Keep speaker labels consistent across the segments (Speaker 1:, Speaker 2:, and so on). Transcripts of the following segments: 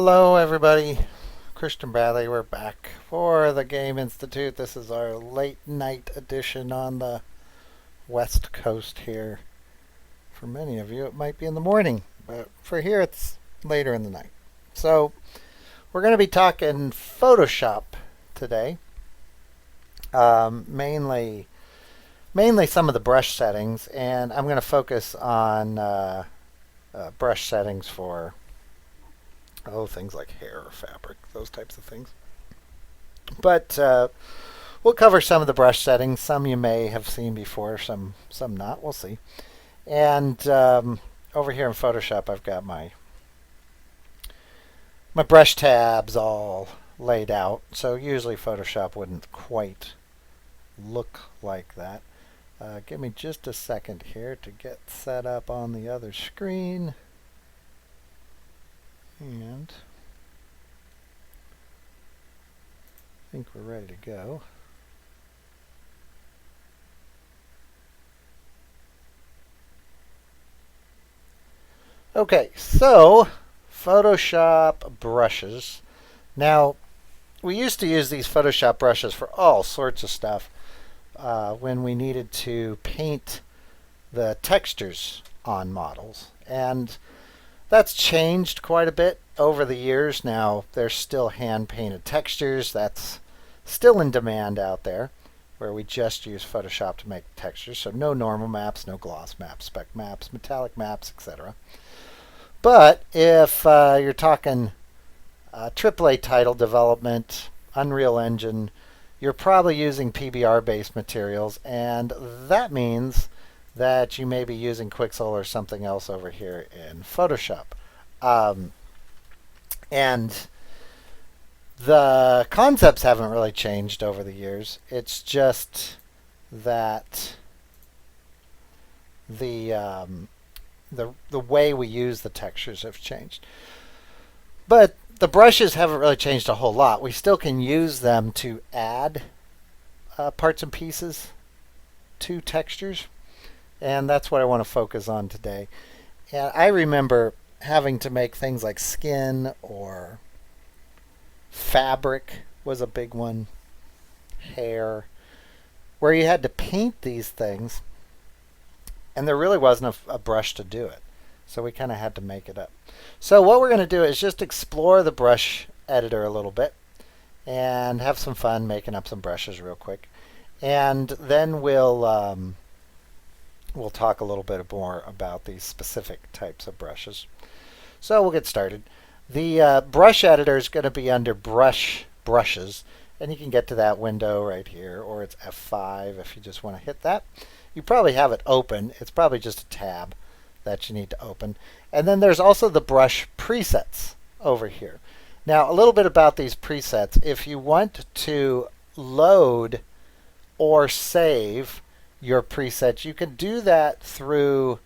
Speaker 1: Hello, everybody. Christian Bradley. We're back for the Game Institute. This is our late night edition on the West Coast here. For many of you, it might be in the morning, but for here, it's later in the night. So, we're going to be talking Photoshop today. Mainly some of the brush settings, and I'm going to focus on brush settings for things like hair or fabric, those types of things. But we'll cover some of the brush settings. Some you may have seen before, some not. We'll see. And over here in Photoshop, I've got my brush tabs all laid out. So usually Photoshop wouldn't quite look like that. Give me just a second here to get set up on the other screen. And I think we're ready to go. Okay, so Photoshop brushes. Now, we used to use these Photoshop brushes for all sorts of stuff when we needed to paint the textures on models. And that's changed quite a bit over the years. Now, there's still hand-painted textures. That's still in demand out there, where we just use Photoshop to make textures. So no normal maps, no gloss maps, spec maps, metallic maps, etc. But if you're talking AAA title development, Unreal Engine, you're probably using PBR-based materials, and that means that you may be using Quixel or something else over here in Photoshop. And the concepts haven't really changed over the years. It's just that the way we use the textures have changed. But the brushes haven't really changed a whole lot. We still can use them to add parts and pieces to textures. And that's what I want to focus on today. And I remember having to make things like skin or fabric was a big one, hair, where you had to paint these things, and there really wasn't a brush to do it. So we kind of had to make it up. So what we're going to do is just explore the brush editor a little bit and have some fun making up some brushes real quick. And then we'll talk a little bit more about these specific types of brushes. So we'll get started. The brush editor is going to be under brushes, and you can get to that window right here, or it's F5 if you just want to hit that. You probably have it open. It's probably just a tab that you need to open. And then there's also the brush presets over here. Now, a little bit about these presets. If you want to load or save your presets, you can do that through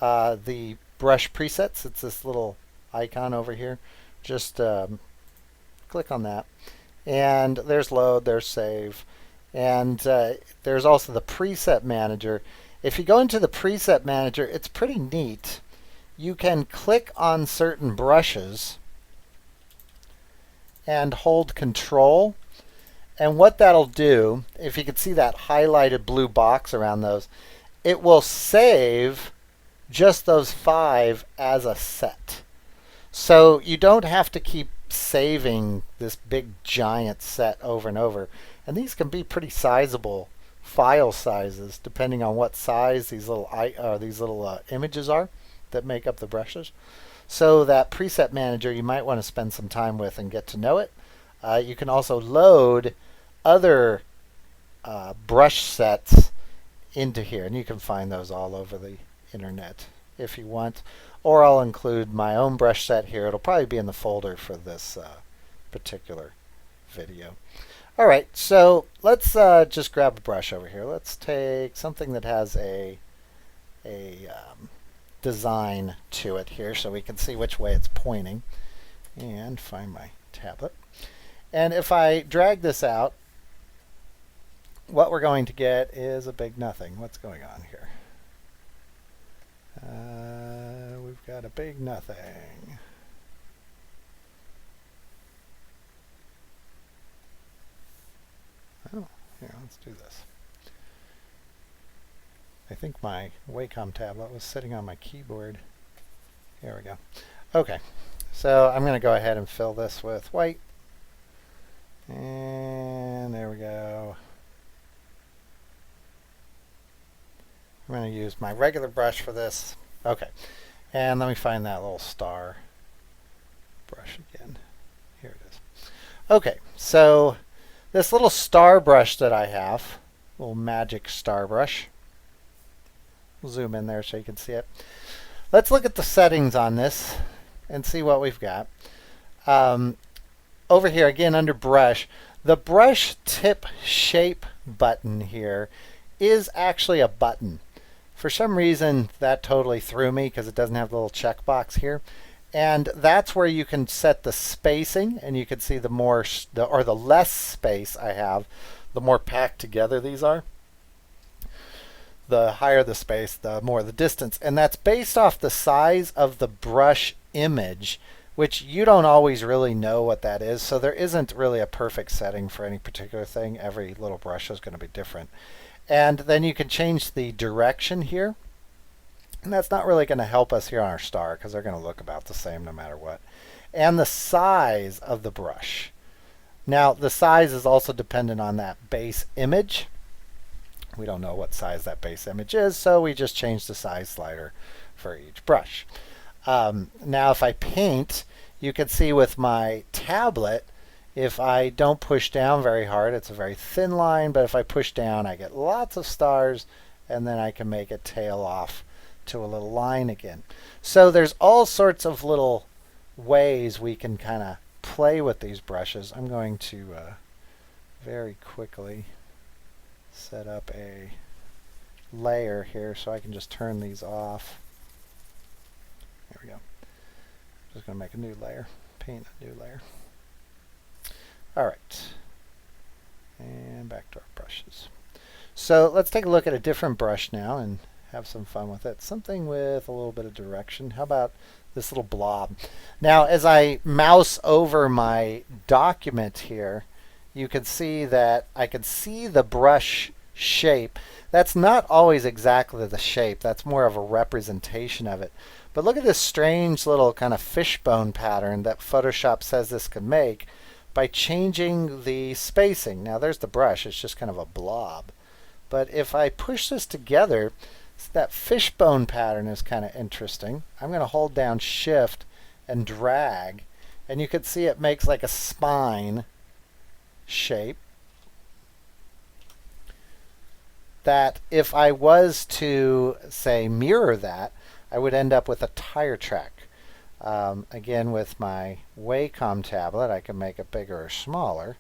Speaker 1: the brush presets. It's this little icon over here. Just click on that. And there's load, there's save. And there's also the preset manager. If you go into the preset manager, it's pretty neat. You can click on certain brushes and hold Control. And what that'll do, if you can see that highlighted blue box around those, it will save just those 5 as a set. So you don't have to keep saving this big giant set over and over. And these can be pretty sizable file sizes depending on what size these little images are that make up the brushes. So that preset manager you might want to spend some time with and get to know it. You can also load other brush sets into here, and you can find those all over the internet if you want. Or I'll include my own brush set here. It'll probably be in the folder for this particular video. All right, so let's just grab a brush over here. Let's take something that has a design to it here so we can see which way it's pointing. And find my tablet. And if I drag this out, what we're going to get is a big nothing. What's going on here? We've got a big nothing. Oh, here, let's do this. I think my Wacom tablet was sitting on my keyboard. Here we go. Okay, so I'm going to go ahead and fill this with white. And there we go. I'm going to use my regular brush for this. Okay, and let me find that little star brush again. Here it is. Okay, so this little star brush that I have, little magic star brush. We'll zoom in there so you can see it. Let's look at the settings on this and see what we've got. Over here, again, under brush, the brush tip shape button here is actually a button. For some reason, that totally threw me because it doesn't have the little checkbox here. And that's where you can set the spacing, and you can see the more, or the less space I have, the more packed together these are. The higher the space, the more the distance. And that's based off the size of the brush image, which you don't always really know what that is. So there isn't really a perfect setting for any particular thing. Every little brush is going to be different. And then you can change the direction here. And that's not really going to help us here on our star because they're going to look about the same no matter what. And the size of the brush. Now, the size is also dependent on that base image. We don't know what size that base image is, so we just change the size slider for each brush. Now, if I paint, you can see with my tablet, if I don't push down very hard, it's a very thin line, but if I push down, I get lots of stars, and then I can make it tail off to a little line again. So there's all sorts of little ways we can kind of play with these brushes. I'm going to very quickly set up a layer here so I can just turn these off. There we go. Just going to make a new layer, paint a new layer. All right, and back to our brushes. So let's take a look at a different brush now and have some fun with it. Something with a little bit of direction. How about this little blob? Now, as I mouse over my document here, you can see that I can see the brush shape. That's not always exactly the shape. That's more of a representation of it. But look at this strange little kind of fishbone pattern that Photoshop says this can make by changing the spacing. Now there's the brush, it's just kind of a blob. But if I push this together, that fishbone pattern is kind of interesting. I'm going to hold down Shift and drag, and you can see it makes like a spine shape that if I was to, say, mirror that, I would end up with a tire track. Again, with my Wacom tablet, I can make it bigger or smaller.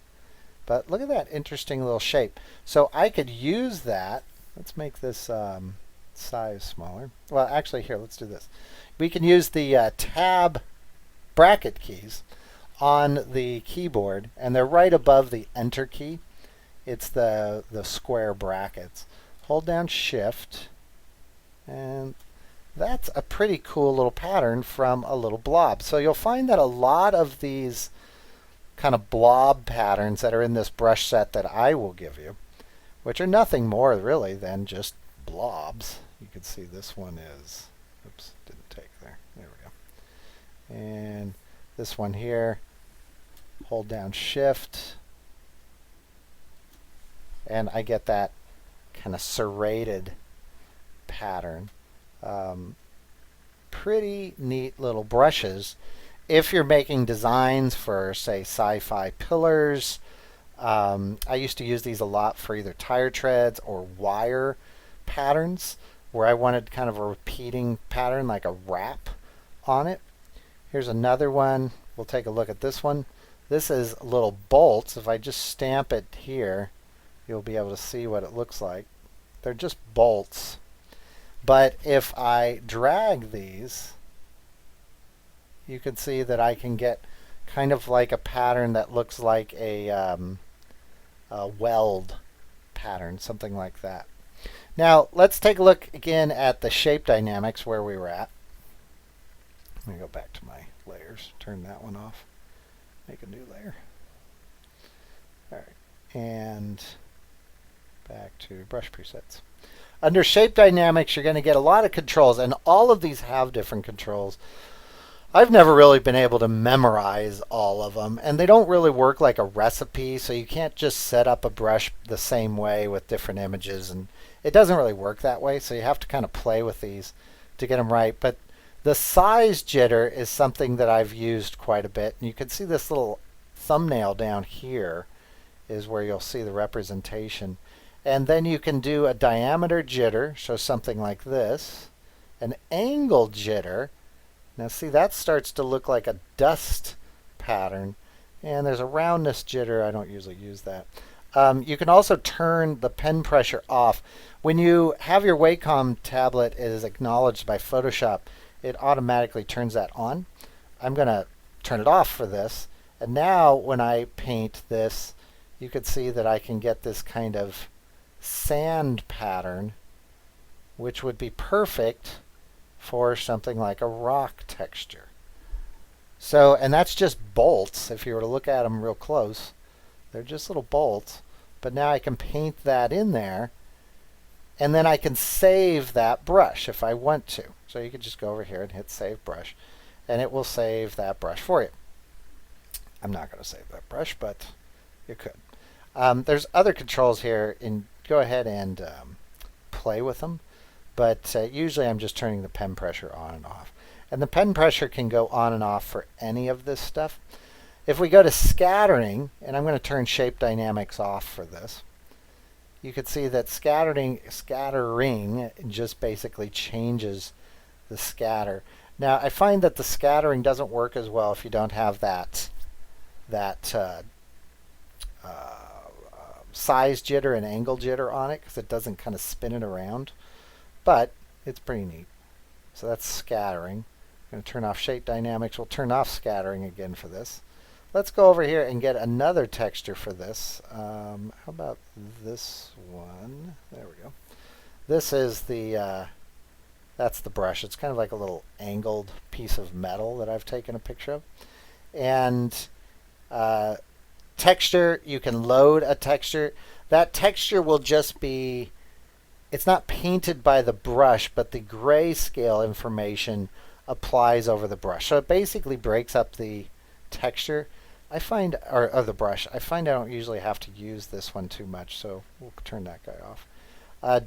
Speaker 1: But look at that interesting little shape. So I could use that. Let's make this size smaller. Well, actually, here, let's do this. We can use the tab bracket keys on the keyboard, and they're right above the Enter key. It's the square brackets. Hold down Shift, and that's a pretty cool little pattern from a little blob. So you'll find that a lot of these kind of blob patterns that are in this brush set that I will give you, which are nothing more really than just blobs. You can see this one is, oops, didn't take there. There we go. And this one here, hold down Shift, and I get that kind of serrated pattern. Pretty neat little brushes if you're making designs for, say, sci-fi pillars. I used to use these a lot for either tire treads or wire patterns where I wanted kind of a repeating pattern like a wrap on it. Here's another one. We'll take a look at this one. This is little bolts. If I just stamp it here, you'll be able to see what it looks like. They're just bolts. But if I drag these, you can see that I can get kind of like a pattern that looks like a weld pattern, something like that. Now, let's take a look again at the shape dynamics where we were at. Let me go back to my layers, turn that one off, make a new layer. All right, And back to brush presets. Under shape dynamics, you're going to get a lot of controls, and all of these have different controls. I've never really been able to memorize all of them, and they don't really work like a recipe, so you can't just set up a brush the same way with different images, and it doesn't really work that way, so you have to kind of play with these to get them right. But the size jitter is something that I've used quite a bit, and you can see this little thumbnail down here is where you'll see the representation. And then you can do a diameter jitter, so something like this, an angle jitter. Now see, that starts to look like a dust pattern. And there's a roundness jitter. I don't usually use that. You can also turn the pen pressure off. When you have your Wacom tablet, it is acknowledged by Photoshop. It automatically turns that on. I'm going to turn it off for this. And now when I paint this, you can see that I can get this kind of sand pattern, which would be perfect for something like a rock texture. So, and that's just bolts. If you were to look at them real close, they're just little bolts. But now I can paint that in there, and then I can save that brush if I want to. So you could just go over here and hit Save Brush, and it will save that brush for you. I'm not going to save that brush, but you could. There's other controls here, and go ahead and play with them. But usually I'm just turning the pen pressure on and off. And the pen pressure can go on and off for any of this stuff. If we go to scattering, and I'm going to turn shape dynamics off for this, you can see that scattering just basically changes the scatter. Now I find that the scattering doesn't work as well if you don't have that size jitter and angle jitter on it, because it doesn't kind of spin it around. But it's pretty neat. So that's scattering. I'm going to turn off shape dynamics. We'll turn off scattering again for this. Let's go over here and get another texture for this. How about this one? There we go. This is that's the brush. It's kind of like a little angled piece of metal that I've taken a picture of. And texture, you can load a texture. That texture will just be, it's not painted by the brush, but the grayscale information applies over the brush. So it basically breaks up the texture. I find, or the brush, I find I don't usually have to use this one too much, so we'll turn that guy off.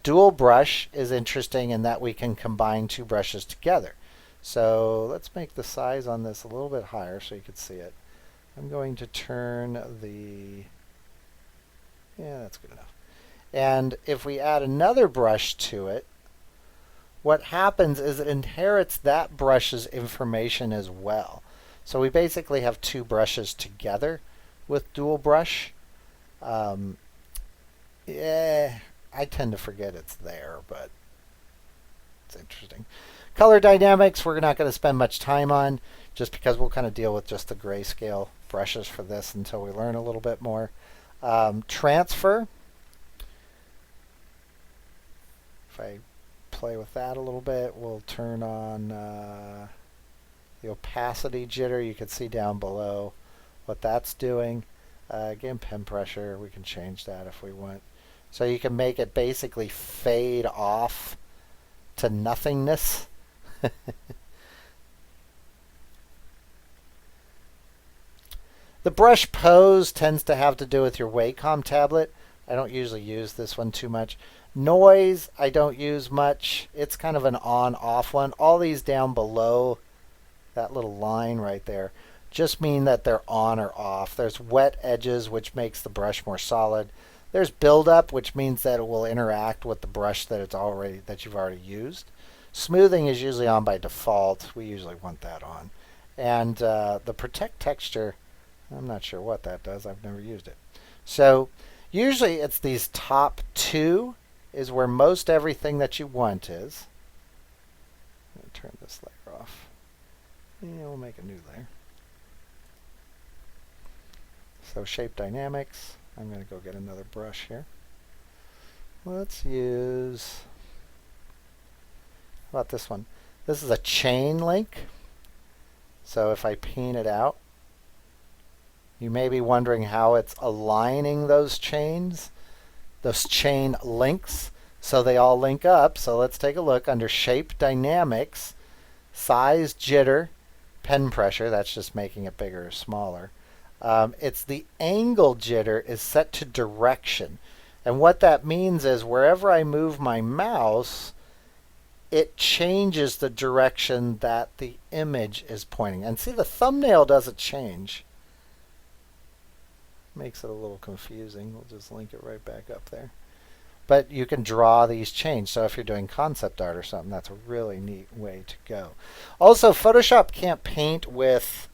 Speaker 1: Dual brush is interesting in that we can combine two brushes together. So let's make the size on this a little bit higher so you can see it. I'm going to turn yeah, that's good enough. And if we add another brush to it, what happens is it inherits that brush's information as well. So we basically have two brushes together with dual brush. Yeah, I tend to forget it's there, but it's interesting. Color dynamics, we're not going to spend much time on, just because we'll kind of deal with just the grayscale brushes for this until we learn a little bit more. Transfer, if I play with that a little bit, we'll turn on the opacity jitter. You can see down below what that's doing. Again, pen pressure, we can change that if we want. So you can make it basically fade off to nothingness. The brush pose tends to have to do with your Wacom tablet. I don't usually use this one too much. Noise, I don't use much. It's kind of an on-off one. All these down below, that little line right there, just mean that they're on or off. There's wet edges, which makes the brush more solid. There's buildup, which means that it will interact with the brush that you've already used. Smoothing is usually on by default. We usually want that on. And the protect texture, I'm not sure what that does. I've never used it. So usually it's these top two is where most everything that you want is. I'm going to turn this layer off. Yeah, we'll make a new layer. So shape dynamics. I'm going to go get another brush here. Let's use, how about this one? This is a chain link. So if I paint it out, You may be wondering how it's aligning those chains, those chain links, so they all link up. So let's take a look under Shape Dynamics, Size, Jitter, Pen Pressure. That's just making it bigger or smaller. It's the angle jitter is set to direction. And what that means is wherever I move my mouse, it changes the direction that the image is pointing. And see, the thumbnail doesn't change. Makes it a little confusing. We'll just link it right back up there. But you can draw these chains. So if you're doing concept art or something, that's a really neat way to go. Also, Photoshop can't paint with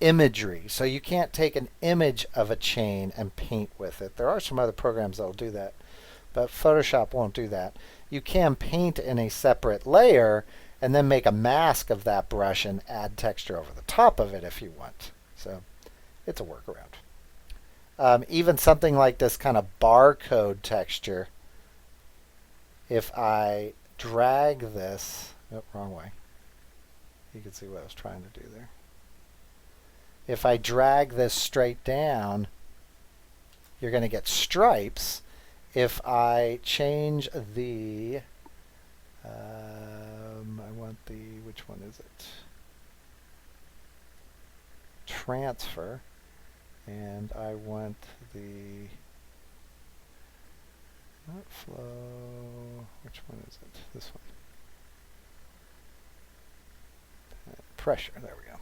Speaker 1: imagery. So you can't take an image of a chain and paint with it. There are some other programs that will do that, but Photoshop won't do that. You can paint in a separate layer and then make a mask of that brush and add texture over the top of it if you want. So it's a workaround. Even something like this kind of barcode texture, if I drag this, wrong way. You can see what I was trying to do there. If I drag this straight down, you're going to get stripes. If I change the, I want the, which one is it? Transfer. And I want the, not flow, which one is it? This one. Pressure, there we go.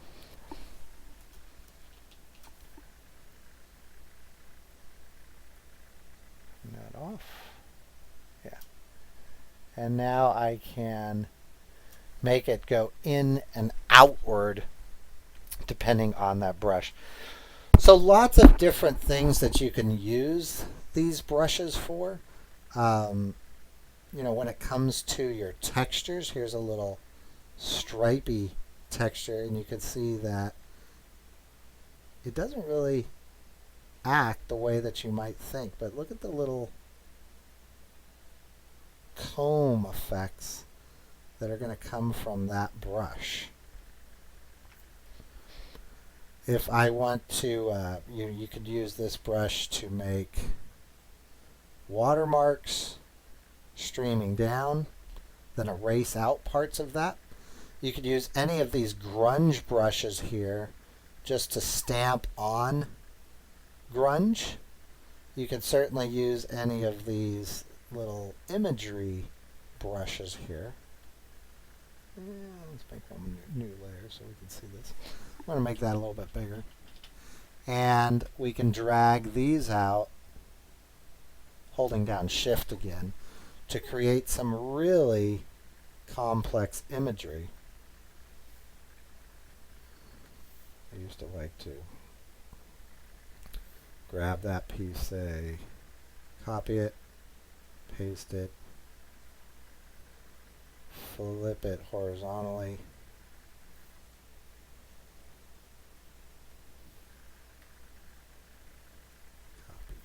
Speaker 1: That off. Yeah. And now I can make it go in and outward depending on that brush. So lots of different things that you can use these brushes for. When it comes to your textures, here's a little stripy texture, and you can see that it doesn't really act the way that you might think. But look at the little comb effects that are going to come from that brush. If I want to, you could use this brush to make watermarks streaming down, then erase out parts of that. You could use any of these grunge brushes here just to stamp on grunge. You can certainly use any of these little imagery brushes here. Let's make one new layer so we can see this. I'm going to make that a little bit bigger. And we can drag these out, holding down Shift again, to create some really complex imagery. I used to like to grab that piece, say, copy it, paste it, flip it horizontally, copy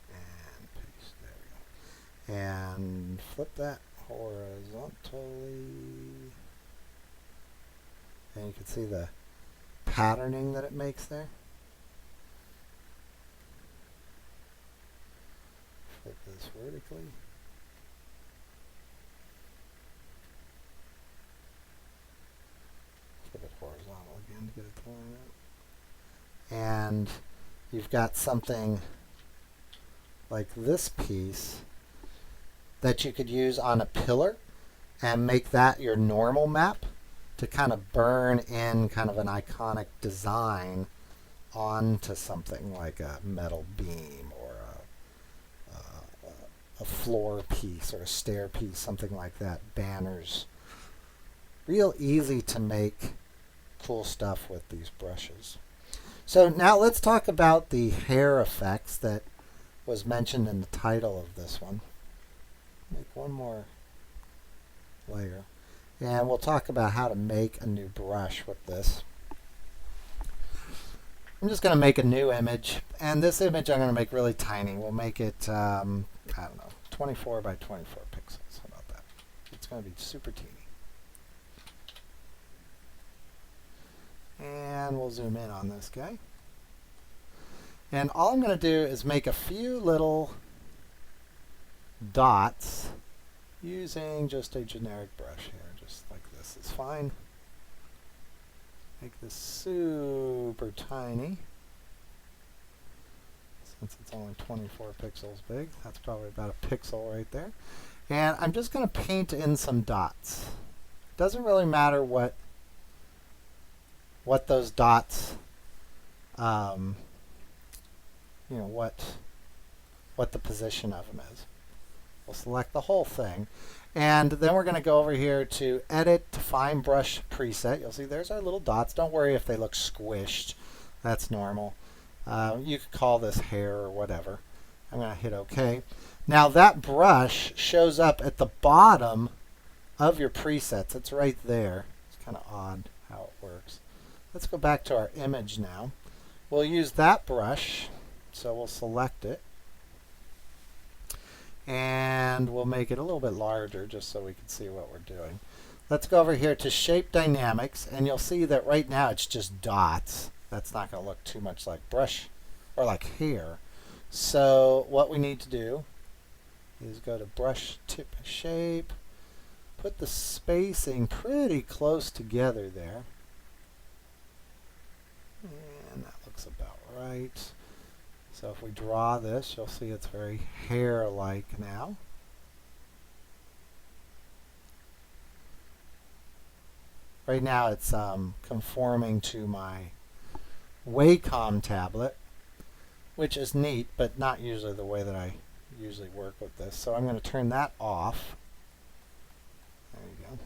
Speaker 1: and paste, there we go, and flip that horizontally, and you can see the patterning that it makes there. Flip this vertically. Flip it horizontal again to get it to line up. And you've got something like this piece that you could use on a pillar and make that your normal map to kind of burn in kind of an iconic design onto something like a metal beam or a floor piece or a stair piece, something like that, banners. Real easy to make cool stuff with these brushes. So now let's talk about the hair effects that was mentioned in the title of this one. Make one more layer. And we'll talk about how to make a new brush with this. I'm just going to make a new image. And this image I'm going to make really tiny. We'll make it, I don't know, 24 by 24 pixels. How about that? It's going to be super teeny. And we'll zoom in on this guy. And all I'm going to do is make a few little dots using just a generic brush here, just like this is fine. Make this super tiny. Since it's only 24 pixels big, that's probably about a pixel right there. And I'm just going to paint in some dots. Doesn't really matter what those dots, what the position of them is. We'll select the whole thing. And then we're going to go over here to Edit, Define Brush Preset. You'll see there's our little dots. Don't worry if they look squished. That's normal. You could call this hair or whatever. I'm going to hit OK. Now that brush shows up at the bottom of your presets. It's right there. It's kind of odd how it works. Let's go back to our image now. We'll use that brush. So we'll select it. And we'll make it a little bit larger just so we can see what we're doing. Let's go over here to Shape Dynamics, and you'll see that right now it's just dots. That's not going to look too much like brush or like hair. So what we need to do is go to Brush Tip Shape, put the spacing pretty close together there. And that looks about right. So if we draw this, you'll see it's very hair-like now. Right now it's conforming to my Wacom tablet, which is neat, but not usually the way that I usually work with this. So I'm going to turn that off. There you go.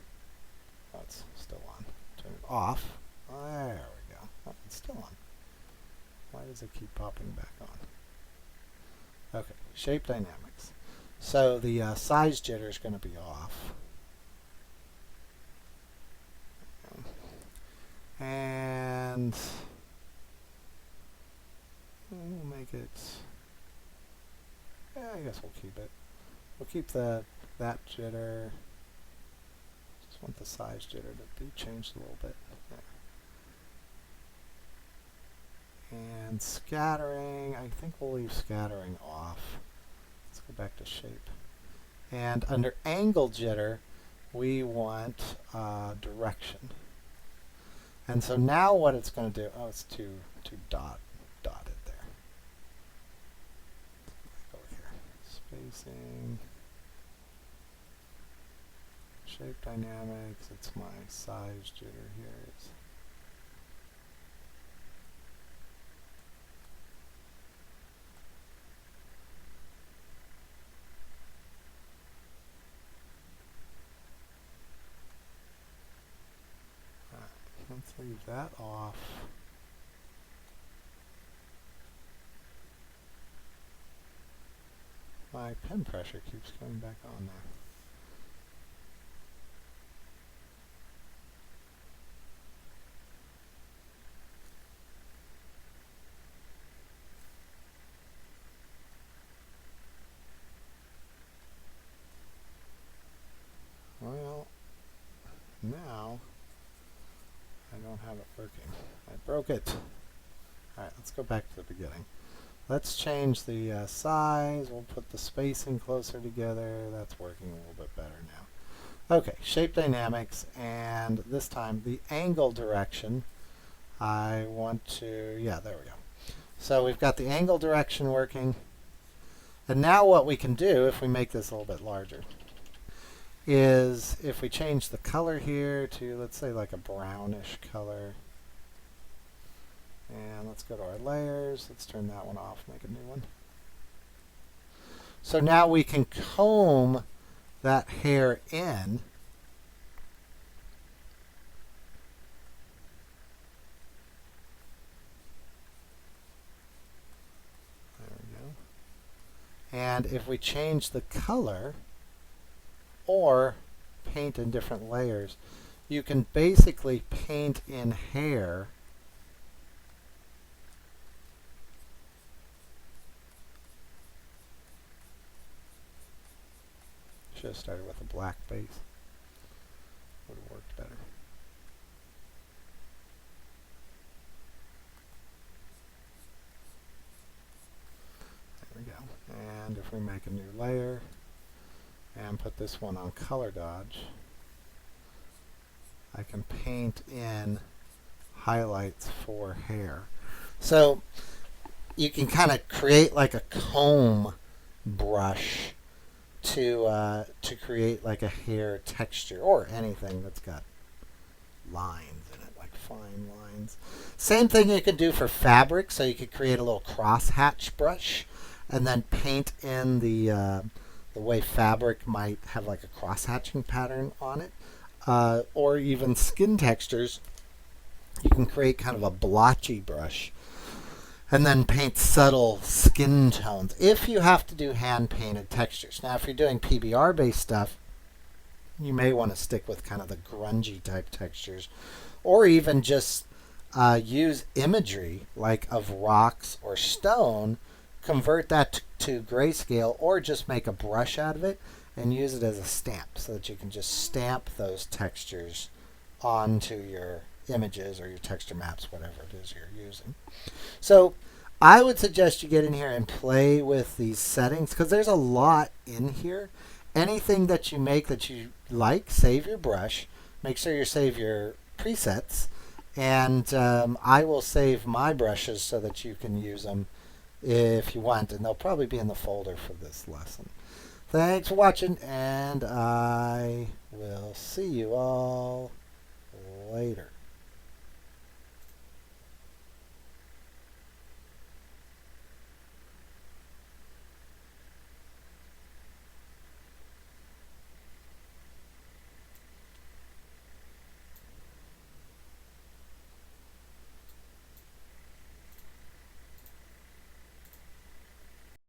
Speaker 1: Oh, it's still on. Turn it off. There we go. Oh, it's still on. Why does it keep popping back on? Okay, Shape Dynamics. So the size jitter is going to be off. And we'll make it, yeah, I guess we'll keep it. We'll keep that jitter. Just want the size jitter to be changed a little bit. There. And scattering, I think we'll leave scattering off. Let's go back to shape. And under angle jitter, we want direction. And so now what it's going to do, oh, it's too dotted there. Go here. Spacing. Shape dynamics, it's my size jitter here. Let's leave that off. My pen pressure keeps coming back on there. Well, now I don't have it working. I broke it. Alright, let's go back to the beginning. Let's change the size. We'll put the spacing closer together. That's working a little bit better now. Okay, shape dynamics, and this time the angle direction. I want to, yeah, there we go. So we've got the angle direction working. And now what we can do, if we make this a little bit larger, is if we change the color here to, let's say, like a brownish color. And let's go to our layers. Let's turn that one off, make a new one. So now we can comb that hair in. There we go. And if we change the color or paint in different layers, you can basically paint in hair should have started with a black base. Would have worked better. we make a new layer and put this one on color dodge, I can paint in highlights for hair. So you can kind of create like a comb brush to create like a hair texture or anything that's got lines in it, like fine lines. Same thing you could do for fabric. So you could create a little crosshatch brush and then paint in the way fabric might have like a cross-hatching pattern on it. Or even skin textures, you can create kind of a blotchy brush and then paint subtle skin tones if you have to do hand-painted textures. Now, if you're doing PBR-based stuff, you may want to stick with kind of the grungy type textures, or even just use imagery like of rocks or stone, convert that to grayscale, or just make a brush out of it and use it as a stamp so that you can just stamp those textures onto your images or your texture maps, whatever it is you're using. So I would suggest you get in here and play with these settings because there's a lot in here. Anything that you make that you like, save your brush. Make sure you save your presets. And I will save my brushes so that you can use them if you want. And they'll probably be in the folder for this lesson. Thanks for watching, and I will see you all later.